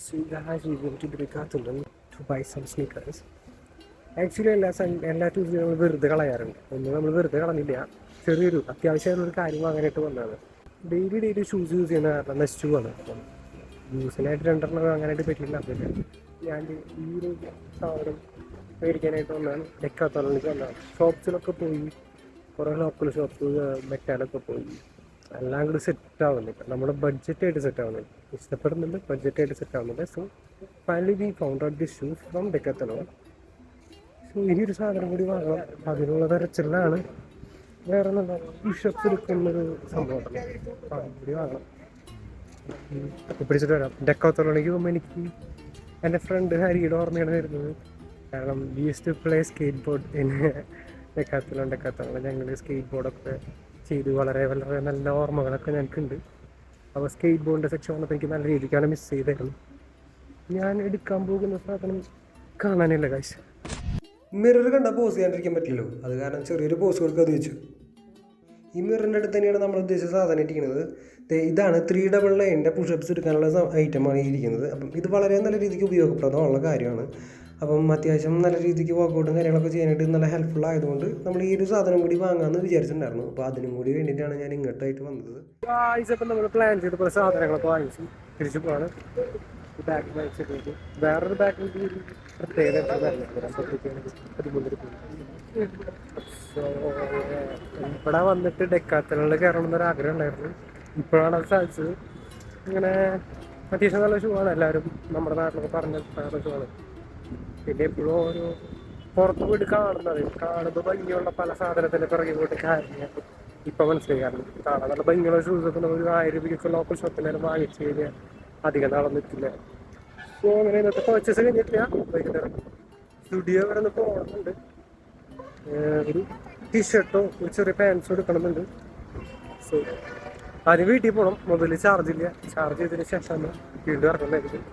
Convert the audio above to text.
So guys, we went to Decathlon to buy some sneakers. Actually എല്ലാ Tuesday നമ്മൾ വെറുതെ കളയാറുണ്ട്. ഒന്നും നമ്മൾ വെറുതെ കളഞ്ഞില്ല. ചെറിയൊരു അത്യാവശ്യമായൊരു കാര്യം വാങ്ങാനായിട്ട് വന്നതാണ്. ഡെയിലി ഷൂസ് യൂസ് ചെയ്യുന്ന കാരണം നശിച്ചു പോകാണ്. അപ്പം യൂസിനായിട്ട് രണ്ടെണ്ണം വാങ്ങാനായിട്ട് പറ്റില്ല. പിന്നെ ഞാൻ ഈ ഒരു സാധനം മേടിക്കാനായിട്ട് വന്നതാണ്. ഡെക്കാത്തോളിലേക്ക് വന്നതാണ്. ഷോപ്സിലൊക്കെ പോയി, കുറേ ലോക്കൽ ഷോപ്സ് മെറ്റാലൊക്കെ പോയി, എല്ലാം കൂടി സെറ്റ് ആവുന്നില്ല. നമ്മുടെ ബഡ്ജറ്റായിട്ട് സെറ്റ് ആവുന്നില്ല. ഇഷ്ടപ്പെടുന്നുണ്ട്, ബഡ്ജറ്റായിട്ട് സെറ്റ് ആവുന്നില്ല. So finally we found out this shoes from Decathlon. So ഇനിയൊരു സാധനം കൂടി വാങ്ങണം. അതിനുള്ള തെരച്ചിലാണ്. വേറെ എന്താ പുഷപ്സ് എടുക്കുന്നൊരു സംഭവമാണ്. അതും കൂടി വാങ്ങണം. പിടിച്ചിട്ട് വരാം. ഡെക്കാത്തോളണിലേക്ക് പോകുമ്പോൾ എനിക്ക് എൻ്റെ ഫ്രണ്ട് ഹരിയുടെ ഓർമ്മയാണ് വരുന്നത്. കാരണം we use to play skateboard എന്നെ ഡെക്കാത്തോളൺ ഞങ്ങൾ സ്കേറ്റ് ബോർഡൊക്കെ ചെയ്ത് വളരെ വളരെ നല്ല ഓർമ്മകളൊക്കെ ഞങ്ങൾക്കുണ്ട്. അപ്പോൾ സ്കേറ്റ് ബോർഡിൻ്റെ സെക്ഷൻ വന്നപ്പോൾ എനിക്ക് നല്ല രീതിക്കാണ് മിസ് ചെയ്തായിരുന്നു. ഞാൻ എടുക്കാൻ പോകുന്ന സാധനം കാണാനില്ല കാശ്. മിറർ കണ്ടാൽ പോസ് ചെയ്യാണ്ടിരിക്കാൻ പറ്റില്ലല്ലോ. അത് കാരണം ചെറിയൊരു പോസ് കൊടുക്കാതെ വെച്ചു. ഈ മിററിൻ്റെ അടുത്ത് തന്നെയാണ് നമ്മൾ ഉദ്ദേശിച്ച സാധനം ഇരിക്കുന്നത്. ഇതാണ് 399 പുഷപ്സ് എടുക്കാനുള്ള ഐറ്റമാണ് ഇരിക്കുന്നത്. അപ്പം ഇത് വളരെ നല്ല രീതിക്ക് ഉപയോഗപ്രദമുള്ള കാര്യമാണ്. അപ്പം അത്യാവശ്യം നല്ല രീതിക്ക് വർക്കൗട്ടും കാര്യങ്ങളൊക്കെ ചെയ്യാനായിട്ട് നല്ല ഹെൽപ്ഫുൾ ആയതുകൊണ്ട് നമ്മൾ ഈ ഒരു സാധനം കൂടി വാങ്ങാമെന്ന് വിചാരിച്ചിട്ടുണ്ടായിരുന്നു. അപ്പോൾ അതിനും കൂടി വേണ്ടിയിട്ടാണ് ഞാൻ ഇങ്ങോട്ടായിട്ട് വന്നത്. ഇപ്പം നമ്മൾ പ്ലാൻ ചെയ്ത പല സാധനങ്ങളൊക്കെ വാങ്ങിച്ചു തിരിച്ചു പോവാണ്. ബാഗ് വാങ്ങിച്ചിട്ട് വേറൊരു ബാഗ് പ്രത്യേകത ഇവിടെ വന്നിട്ട് ഡെക്കാത്തലോണിൽ കയറണം എന്നൊരാഗ്രഹം ഉണ്ടായിരുന്നു. ഇപ്പോഴാണ് അത് സാധിച്ചത്. ഇങ്ങനെ അത്യാവശ്യം നല്ല ഷൂ ആണ്. എല്ലാവരും നമ്മുടെ നാട്ടിലൊക്കെ പറഞ്ഞ നല്ല ഷൂ ആണ്. പിന്നെ എപ്പോഴും ഓരോ പുറത്ത് പോയിട്ട് കാണുമ്പോൾ ഭംഗിയുള്ള പല സാധനത്തിൻ്റെ പിറകെ പോയിട്ട് കാര്യങ്ങൾ ഇപ്പം മനസ്സിലായി. കാരണം കാണാൻ നല്ല ഭംഗിയുള്ള ഷൂസൊക്കെ നമ്മൾ 1000 രൂപയ്ക്കൊക്കെ ലോക്കൽ ഷോപ്പിൽ വാങ്ങിച്ചു കഴിഞ്ഞാൽ അധികം നാളൊന്നും എത്തില്ല. സോ അങ്ങനെ ഇന്നത്തെ പർച്ചേസ് കഴിഞ്ഞിട്ടില്ല. വൈകുന്നേരം സ്റ്റുഡിയോ വരെ ഒന്ന് പോകണമെന്നുണ്ട്. ഒരു ടീഷർട്ടോ ഒരു ചെറിയ പാൻസോ എടുക്കണമെന്നുണ്ട്. സോ ആദ്യം വീട്ടിൽ പോകണം. മൊബൈലിൽ ചാർജ് ഇല്ല. ചാർജ് ചെയ്തതിന് ശേഷം വീണ്ടും ഇറങ്ങുന്നതായിരിക്കും.